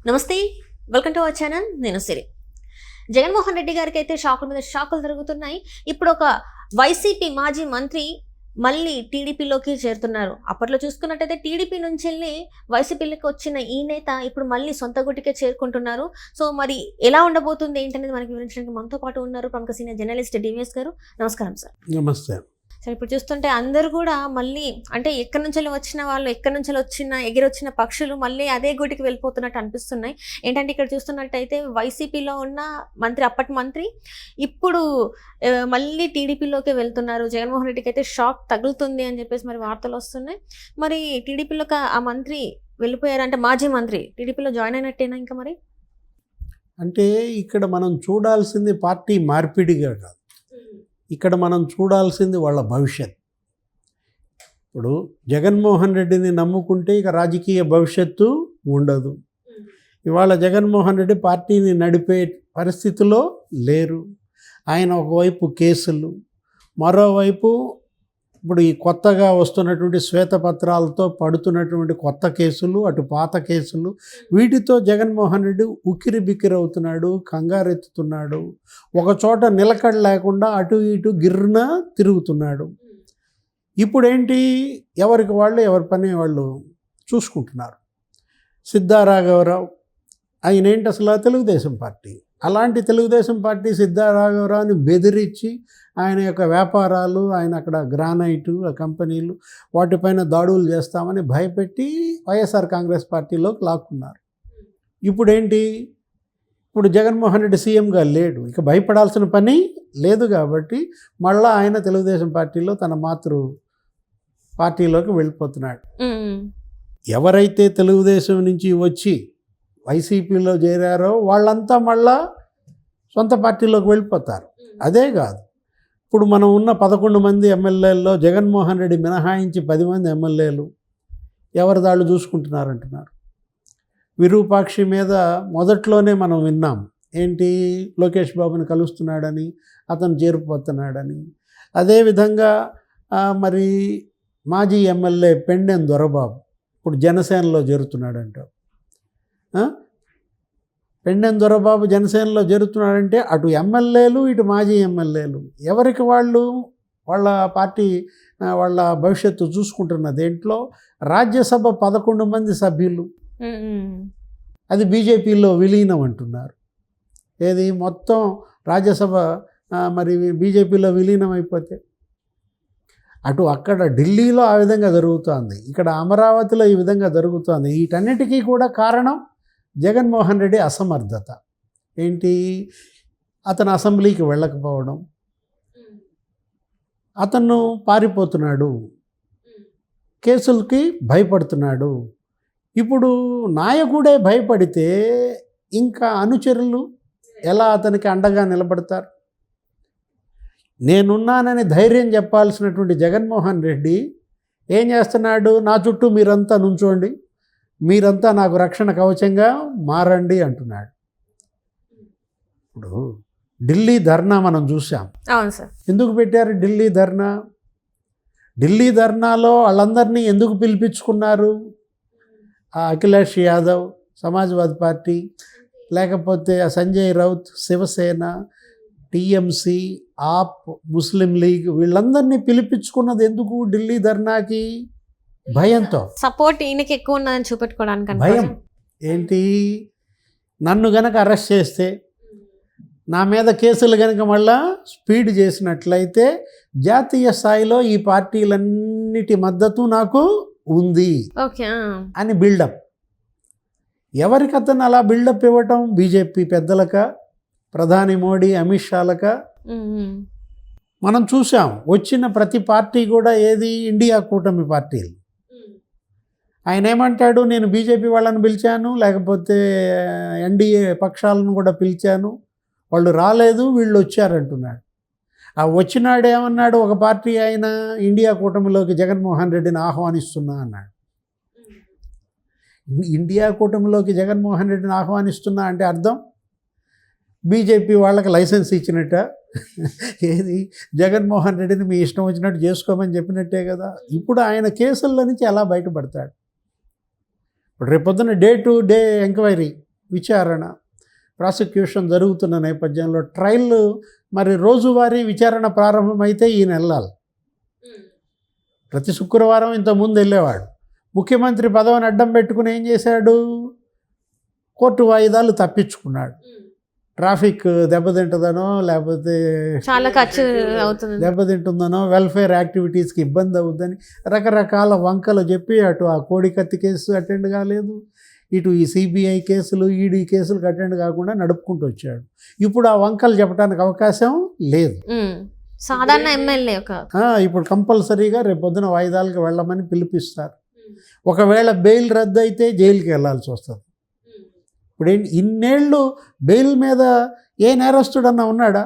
నమస్తే, welcome to our channel. నేను సిరి. జగన్మోహన్ రెడ్డి గారికి అయితే షాకుల మీద షాకులు జరుగుతున్నాయి. ఇప్పుడు ఒక వైసీపీ మాజీ మంత్రి మళ్ళీ టీడీపీలోకి చేరుతున్నారు. అప్పట్లో చూసుకున్నట్టయితే టీడీపీ నుంచి వెళ్ళి వైసీపీలోకి వచ్చిన ఈ నేత ఇప్పుడు మళ్ళీ సొంత గుటికే చేరుకుంటున్నారు. సో మరి ఎలా ఉండబోతుంది ఏంటనేది మనకి వివరించడానికి మనతో పాటు ఉన్నారు ప్రముఖ సీనియర్ జర్నలిస్ట్ డివిఎస్ గారు. నమస్కారం సార్. నమస్తే. సరే, ఇప్పుడు చూస్తుంటే అందరూ కూడా మళ్ళీ అంటే ఎక్కడి నుంచి వచ్చిన వాళ్ళు, ఎక్కడి నుంచి ఎగిరొచ్చిన పక్షులు మళ్ళీ అదే గుడికి వెళ్ళిపోతున్నట్టు అనిపిస్తున్నాయి. ఏంటంటే ఇక్కడ చూస్తున్నట్టయితే వైసీపీలో ఉన్న అప్పటి మంత్రి ఇప్పుడు మళ్ళీ టీడీపీలోకి వెళ్తున్నారు. జగన్మోహన్ రెడ్డికి అయితే షాక్ తగులుతుంది అని చెప్పేసి మరి వార్తలు వస్తున్నాయి. మరి టీడీపీలోకి ఆ మంత్రి వెళ్ళిపోయారంటే మాజీ మంత్రి టీడీపీలో జాయిన్ అయినట్టేనా? ఇంకా మరి అంటే ఇక్కడ మనం చూడాల్సింది పార్టీ మార్పిడిగా కాదు, ఇక్కడ మనం చూడాల్సింది వాళ్ళ భవిష్యత్. ఇప్పుడు జగన్మోహన్ రెడ్డిని నమ్ముకుంటే ఇక రాజకీయ భవిష్యత్తు ఉండదు. ఇవాళ జగన్మోహన్ రెడ్డి పార్టీని నడిపే పరిస్థితిలో లేరు. ఆయన ఒకవైపు కేసులు, మరోవైపు ఇప్పుడు ఈ కొత్తగా వస్తున్నటువంటి శ్వేతపత్రాలతో పడుతున్నటువంటి కొత్త కేసులు, అటు పాత కేసులు, వీటితో జగన్మోహన్ రెడ్డి ఉక్కిరి బిక్కిరి అవుతున్నాడు, కంగారెత్తుతున్నాడు. ఒక చోట నిలకడ లేకుండా అటు ఇటు గిర్రున తిరుగుతున్నాడు. ఇప్పుడేంటి, ఎవరికి వాళ్ళు ఎవరి పని వాళ్ళు చూసుకుంటున్నారు. సిద్ధారాఘవరావు ఆయన ఏంటి అసలు తెలుగుదేశం పార్టీ, అలాంటి తెలుగుదేశం పార్టీ సిద్ధారాఘవరావుని బెదిరించి ఆయన యొక్క వ్యాపారాలు, ఆయన అక్కడ గ్రానైటు ఆ కంపెనీలు వాటిపైన దాడులు చేస్తామని భయపెట్టి వైఎస్ఆర్ కాంగ్రెస్ పార్టీలోకి లాక్కున్నారు. ఇప్పుడేంటి, ఇప్పుడు జగన్మోహన్ రెడ్డి సీఎంగా లేడు, ఇక భయపడాల్సిన పని లేదు. కాబట్టి మళ్ళీ ఆయన తెలుగుదేశం పార్టీలో తన మాతృ పార్టీలోకి వెళ్ళిపోతున్నాడు. ఎవరైతే తెలుగుదేశం నుంచి వచ్చి వైసీపీలో చేరారో వాళ్ళంతా మళ్ళా సొంత పార్టీలోకి వెళ్ళిపోతారు. అదే కాదు, ఇప్పుడు మనం ఉన్న 11 మంది ఎమ్మెల్యేల్లో జగన్మోహన్ రెడ్డి మినహాయించి 10 మంది ఎమ్మెల్యేలు ఎవరి దాళ్ళు చూసుకుంటున్నారంటున్నారు. విరూపాక్షి మీద మొదట్లోనే మనం విన్నాం, ఏంటి లోకేష్ బాబుని కలుస్తున్నాడని, అతను చేరిపోతున్నాడని. అదేవిధంగా మరి మాజీ ఎమ్మెల్యే పెండెం దొరబాబు ఇప్పుడు జనసేనలో చేరుతున్నాడంట. పెండెం దొరబాబు జనసేనలో చేరుతున్నాడంటే అటు ఎమ్మెల్యేలు ఇటు మాజీ ఎమ్మెల్యేలు ఎవరికి వాళ్ళు వాళ్ళ పార్టీ వాళ్ళ భవిష్యత్తు చూసుకుంటున్న దేంట్లో రాజ్యసభ 11 మంది సభ్యులు అది బీజేపీలో విలీనం అంటున్నారు. ఏది మొత్తం రాజ్యసభ మరి బీజేపీలో విలీనం అయిపోతే అటు అక్కడ ఢిల్లీలో ఆ విధంగా జరుగుతోంది, ఇక్కడ అమరావతిలో ఈ విధంగా జరుగుతోంది. వీటన్నిటికీ కూడా కారణం జగన్మోహన్ రెడ్డి అసమర్థత. ఏంటి, అతను అసెంబ్లీకి వెళ్ళకపోవడం, అతను పారిపోతున్నాడు, కేసులకి భయపడుతున్నాడు. ఇప్పుడు నాయకుడే భయపడితే ఇంకా అనుచరులు ఎలా అతనికి అండగా నిలబడతారు? నేనున్నానని ధైర్యం చెప్పాల్సినటువంటి జగన్మోహన్ రెడ్డి ఏం చేస్తున్నాడు, నా చుట్టూ మీరంతా నుంచోండి, మీరంతా నాకు రక్షణ కవచంగా మారండి అంటున్నాడు. ఇప్పుడు ఢిల్లీ ధర్నా మనం చూసాం. అవును సార్. ఎందుకు పెట్టారు ఢిల్లీ ధర్నా? ఢిల్లీ ధర్నాలో వాళ్ళందరినీ ఎందుకు పిలిపించుకున్నారు? అఖిలేష్ యాదవ్ సమాజ్వాదీ పార్టీ, లేకపోతే సంజయ్ రౌత్ శివసేన, టీఎంసీ, ఆప్, ముస్లిం లీగ్, వీళ్ళందరినీ పిలిపించుకున్నది ఎందుకు ఢిల్లీ ధర్నాకి? భయంతో. సపోర్ట్ ఈయనకి ఎక్కువ ఉన్నదని చూపెట్టుకోవడానికి. భయం ఏంటి, నన్ను గనక అరెస్ట్ చేస్తే, నా మీద కేసులు కనుక మళ్ళా స్పీడ్ చేసినట్లయితే జాతీయ స్థాయిలో ఈ పార్టీలన్నిటి మద్దతు నాకు ఉంది అని బిల్డప్. ఎవరికి అతను అలా బిల్డప్ ఇవ్వటం? బీజేపీ పెద్దలక, ప్రధాని మోడీ, అమిత్ షాలక. మనం చూసాం, వచ్చిన ప్రతి పార్టీ కూడా ఏది ఇండియా కూటమి పార్టీలు. ఆయన ఏమంటాడు, నేను బీజేపీ వాళ్ళని పిలిచాను, లేకపోతే ఎన్డీఏ పక్షాలను కూడా పిలిచాను, వాళ్ళు రాలేదు, వీళ్ళు వచ్చారంటున్నాడు. ఆ వచ్చినాడు ఏమన్నాడు, ఒక పార్టీ ఆయన ఇండియా కూటమిలోకి జగన్మోహన్ రెడ్డిని ఆహ్వానిస్తున్నా అన్నాడు. ఇండియా కూటమిలోకి జగన్మోహన్ రెడ్డిని ఆహ్వానిస్తున్నా అంటే అర్థం బీజేపీ వాళ్ళకి లైసెన్స్ ఇచ్చినట్ట, ఏది జగన్మోహన్ రెడ్డిని మీ ఇష్టం వచ్చినట్టు చేసుకోమని చెప్పినట్టే కదా. ఇప్పుడు ఆయన కేసుల్లో నుంచి ఎలా బయటపడతాడు? ఇప్పుడు రేపొద్దున డే టు డే ఎంక్వైరీ విచారణ ప్రాసిక్యూషన్ జరుగుతున్న నేపథ్యంలో ట్రయల్ మరి రోజువారీ విచారణ ప్రారంభమైతే ఈయన వెళ్ళాలి. ప్రతి శుక్రవారం ఇంతకుముందు వెళ్ళేవాడు. ముఖ్యమంత్రి పదవిని అడ్డం పెట్టుకుని ఏం చేశాడు, కోర్టు వాయిదాలు తప్పించుకున్నాడు. ట్రాఫిక్ దెబ్బతింటుందనో లేకపోతే చాలా ఖర్చు అవుతుంది, దెబ్బతింటుందనో, వెల్ఫేర్ యాక్టివిటీస్కి ఇబ్బంది అవుతుందని రకరకాల వంకలు చెప్పి అటు ఆ కోడికత్తి కేసు అటెండ్ కాలేదు, ఇటు ఈ సిబిఐ కేసులు ఈడీ కేసులకు అటెండ్ కాకుండా నడుపుకుంటూ వచ్చాడు. ఇప్పుడు ఆ వంకలు చెప్పడానికి అవకాశం లేదు. సాధారణ ఎమ్మెల్యే ఇప్పుడు కంపల్సరీగా రేపు పొద్దున వాయిదాలకు వెళ్ళమని పిలిపిస్తారు. ఒకవేళ బెయిల్ రద్దు అయితే జైలుకి వెళ్ళాల్సి వస్తుంది. ఇప్పుడు ఇన్నేళ్ళు బెయిల్ మీద ఏ నేరస్తుడన్నా ఉన్నాడా?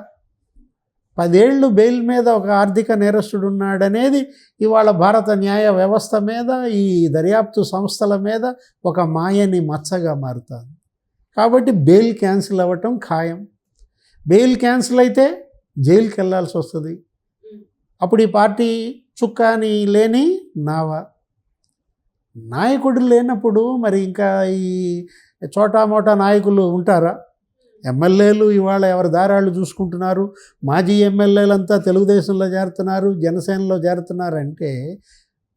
10 ఏళ్ళు బెయిల్ మీద ఒక ఆర్థిక నేరస్తుడు ఉన్నాడనేది ఇవాళ భారత న్యాయ వ్యవస్థ మీద, ఈ దర్యాప్తు సంస్థల మీద ఒక మాయని మచ్చగా మారుతుంది. కాబట్టి బెయిల్ క్యాన్సిల్ అవ్వటం ఖాయం. బెయిల్ క్యాన్సిల్ అయితే జైలుకి వెళ్ళాల్సి వస్తుంది. అప్పుడు ఈ పార్టీ చుక్కాని లేని నావా, నాయకుడు లేనప్పుడు మరి ఇంకా ఈ చోటామోటా నాయకులు ఉంటారా? ఎమ్మెల్యేలు ఇవాళ ఎవరి దారాళ్ళు చూసుకుంటున్నారు. మాజీ ఎమ్మెల్యేలంతా తెలుగుదేశంలో చేరుతున్నారు, జనసేనలో చేరుతున్నారంటే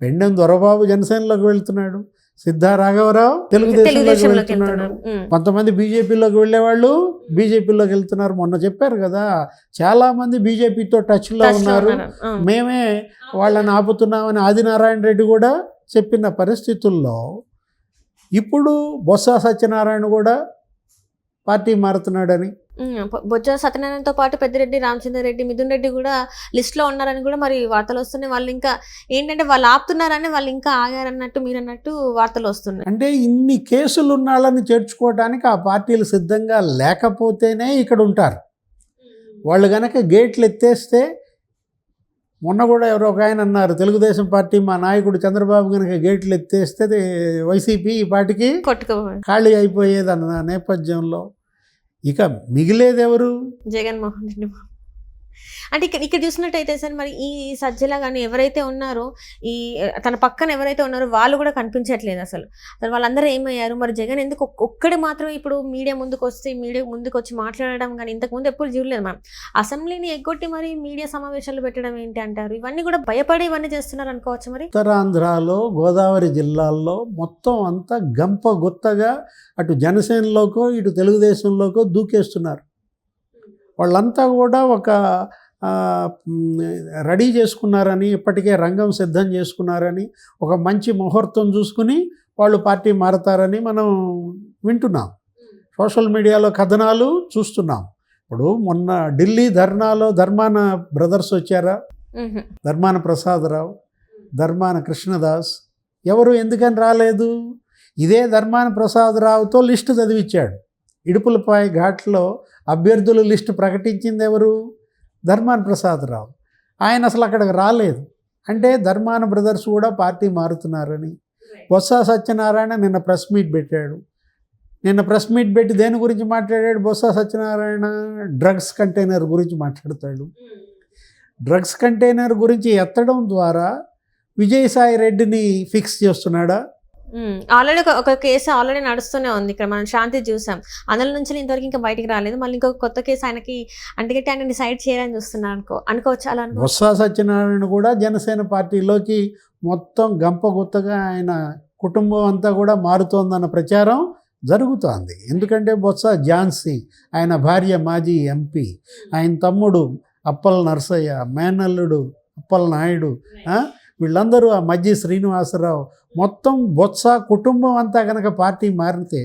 పెండెం దొరబాబు జనసేనలోకి వెళ్తున్నాడు, సిద్ధా రాఘవరావు తెలుగుదేశంలోకి వెళ్తున్నాడు, కొంతమంది బీజేపీలోకి వెళ్ళేవాళ్ళు బీజేపీలోకి వెళ్తున్నారు. మొన్న చెప్పారు కదా, చాలామంది బీజేపీతో టచ్లో ఉన్నారు, మేమే వాళ్ళని ఆపుతున్నామని ఆదినారాయణ రెడ్డి కూడా చెప్పిన పరిస్థితుల్లో ఇప్పుడు బొత్స సత్యనారాయణ కూడా పార్టీ మారుతున్నాడని, బొత్స సత్యనారాయణతో పాటు పెద్దిరెడ్డి రామచంద్రరెడ్డి, మిథున్ రెడ్డి కూడా లిస్ట్లో ఉన్నారని కూడా మరి వార్తలు వస్తున్నాయి. వాళ్ళు ఇంకా ఏంటంటే వాళ్ళు ఆపుతున్నారని, వాళ్ళు ఇంకా ఆగారన్నట్టు మీరు అన్నట్టు వార్తలు వస్తున్నాయి. అంటే ఇన్ని కేసులు ఉన్న వాళ్ళని చేర్చుకోవడానికి ఆ పార్టీలు సిద్ధంగా లేకపోతేనే ఇక్కడ ఉంటారు. వాళ్ళు కనుక గేట్లు ఎత్తేస్తే, మొన్న కూడా ఎవరో ఒక ఆయన అన్నారు, తెలుగుదేశం పార్టీ మా నాయకుడు చంద్రబాబు కనుక గేట్లు ఎత్తేస్తే వైసీపీ ఈ పార్టీకి ఖాళీ అయిపోయేది అన్న నేపథ్యంలో ఇక మిగిలేది ఎవరు? జగన్మోహన్ రెడ్డి. అంటే ఇక్కడ చూసినట్టయితే సార్, మరి ఈ సజ్జల కానీ ఎవరైతే ఉన్నారో, ఈ తన పక్కన ఎవరైతే ఉన్నారో వాళ్ళు కూడా కనిపించట్లేదు అసలు. వాళ్ళందరూ ఏమయ్యారు? మరి జగన్ ఎందుకు ఒక్కడే మాత్రమే ఇప్పుడు మీడియా ముందుకు వచ్చి మాట్లాడడం కానీ ఇంతకుముందు ఎప్పుడు చూడలేదు మనం. అసెంబ్లీని ఎగ్గొట్టి మరి మీడియా సమావేశాలు పెట్టడం ఏంటి అంటారు? ఇవన్నీ కూడా భయపడి ఇవన్నీ చేస్తున్నారు అనుకోవచ్చు. మరి ఉత్తరాంధ్రలో గోదావరి జిల్లాల్లో మొత్తం అంతా గంప గుత్తగా అటు జనసేనలోకో ఇటు తెలుగుదేశంలోకో దూకేస్తున్నారు. వాళ్ళంతా కూడా ఒక రెడీ చేసుకున్నారని, ఇప్పటికే రంగం సిద్ధం చేసుకున్నారని, ఒక మంచి ముహూర్తం చూసుకుని వాళ్ళు పార్టీ మారతారని మనం వింటున్నాం. సోషల్ మీడియాలో కథనాలు చూస్తున్నాం. ఇప్పుడు మొన్న ఢిల్లీ ధర్నాలో ధర్మాన బ్రదర్స్ వచ్చారా? ధర్మాన ప్రసాదరావు, ధర్మాన కృష్ణదాస్. ఎవరు ఎందుకని రాలేదు? ఇదే ధర్మాన ప్రసాదరావుతో లిస్టు చదివించాడు. ఇడుపులపాయ ఘాట్లో అభ్యర్థుల లిస్టు ప్రకటించింది ఎవరు? ధర్మాన ప్రసాదరావు. ఆయన అసలు అక్కడికి రాలేదు. అంటే ధర్మాన బ్రదర్స్ కూడా పార్టీ మారుతున్నారని. బొత్స సత్యనారాయణ నిన్న ప్రెస్ మీట్ పెట్టాడు. పెట్టి దేని గురించి మాట్లాడాడు? బొత్స సత్యనారాయణ డ్రగ్స్ కంటైనర్ గురించి మాట్లాడతాడు. డ్రగ్స్ కంటైనర్ గురించి ఎత్తడం ద్వారా విజయసాయి రెడ్డిని ఫిక్స్ చేస్తున్నాడా? ఆల్రెడీ ఒక కేసు ఆల్రెడీ నడుస్తూనే ఉంది. ఇక్కడ మనం శాంతి చూసాం, అందులో నుంచి ఇంతవరకు ఇంకా బయటికి రాలేదు. మళ్ళీ ఇంకొక కొత్త కేసు ఆయనకి అంటగట్టి ఆయన డిసైడ్ చేయాలని చూస్తున్నారు అనుకోవచ్చు. అలా బొత్స సత్యనారాయణ కూడా జనసేన పార్టీలోకి మొత్తం గంపగుత్తగా ఆయన కుటుంబం అంతా కూడా మారుతోందన్న ప్రచారం జరుగుతోంది. ఎందుకంటే బొత్స ఝాన్సీ, ఆయన భార్య మాజీ ఎంపీ, ఆయన తమ్ముడు అప్పల నరసయ్య, మేనల్లుడు అప్పల నాయుడు, వీళ్ళందరూ ఆ మధ్య శ్రీనివాసరావు, మొత్తం బొత్స కుటుంబం అంతా కనుక పార్టీ మారితే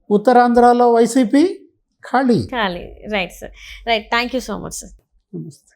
ఉత్తరాంధ్రలో వైసీపీ ఖాళీ. Right sir, right. Thank you so much sir. నమస్తే.